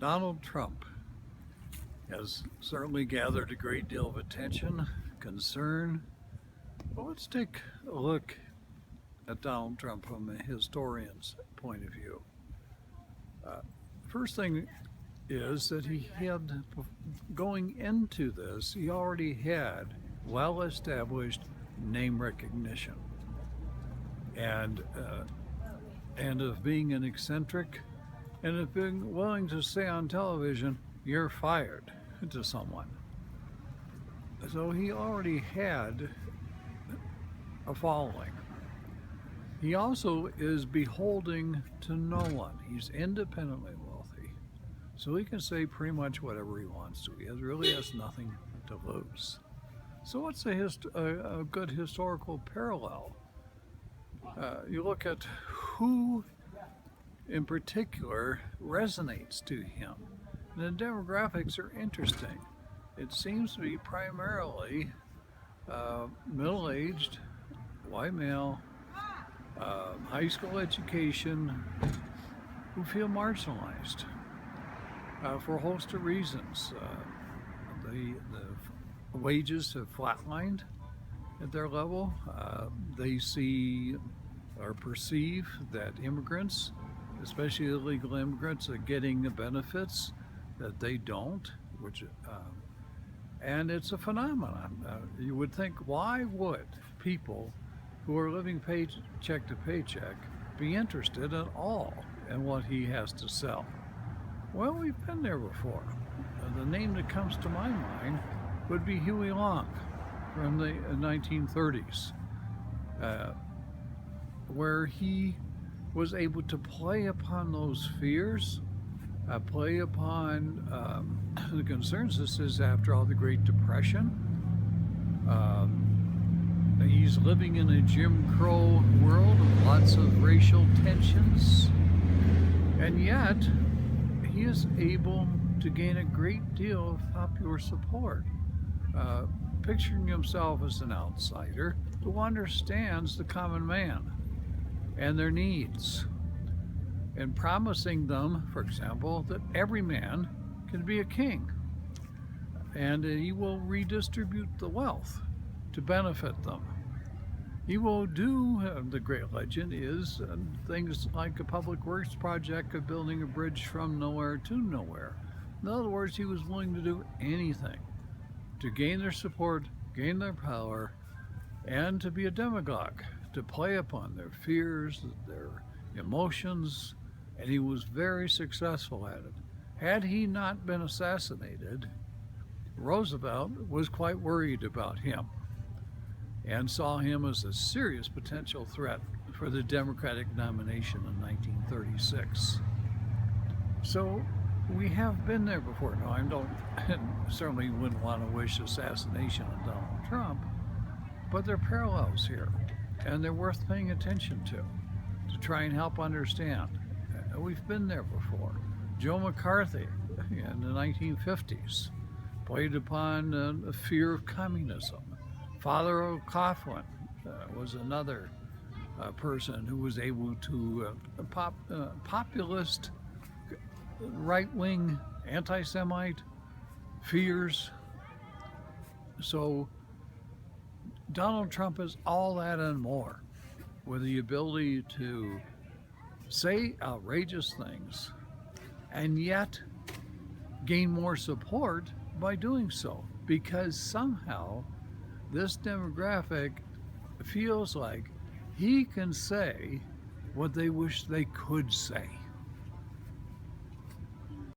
Donald Trump has certainly gathered a great deal of attention, concern. But let's take a look at Donald Trump from a historian's point of view. Uh, First thing is that going into this, he already had well established name recognition and, uh, and of being an eccentric and of being willing to say on television, "You're fired," to someone. So he already had a following. He also is beholden to no one. He's independently wealthy. So he can say pretty much whatever he wants to. He really has nothing to lose. So what's a good historical parallel? You look at who in particular resonates to him. And the demographics are interesting. It seems to be primarily middle-aged, white male, high school education, who feel marginalized for a host of reasons. The wages have flatlined at their level. They see or perceive that immigrants, especially illegal immigrants, are getting the benefits that they don't, and it's a phenomenon. You would think, why would people who are living paycheck to paycheck be interested at all in what he has to sell? Well, we've been there before. The name that comes to my mind would be Huey Long from the 1930s, where he was able to play upon those fears, play upon the concerns. This is after all the Great Depression. He's living in a Jim Crow world of lots of racial tensions, and yet he is able to gain a great deal of popular support, picturing himself as an outsider who understands the common man and their needs, and promising them, for example, that every man can be a king, and he will redistribute the wealth to benefit them. He will do, the great legend is, things like a public works project of building a bridge from nowhere to nowhere. In other words, he was willing to do anything to gain their support, gain their power, and to be a demagogue, to play upon their fears, their emotions, and he was very successful at it. Had he not been assassinated, Roosevelt was quite worried about him and saw him as a serious potential threat for the Democratic nomination in 1936. So we have been there before. Now, certainly wouldn't want to wish assassination on Donald Trump, but there are parallels here, and they're worth paying attention to try and help understand. We've been there before. Joe McCarthy in the 1950s played upon the fear of communism. Father O'Coughlin was another person who was able to populist, right-wing, anti-Semite fears. So Donald Trump is all that and more, with the ability to say outrageous things and yet gain more support by doing so, because somehow this demographic feels like he can say what they wish they could say.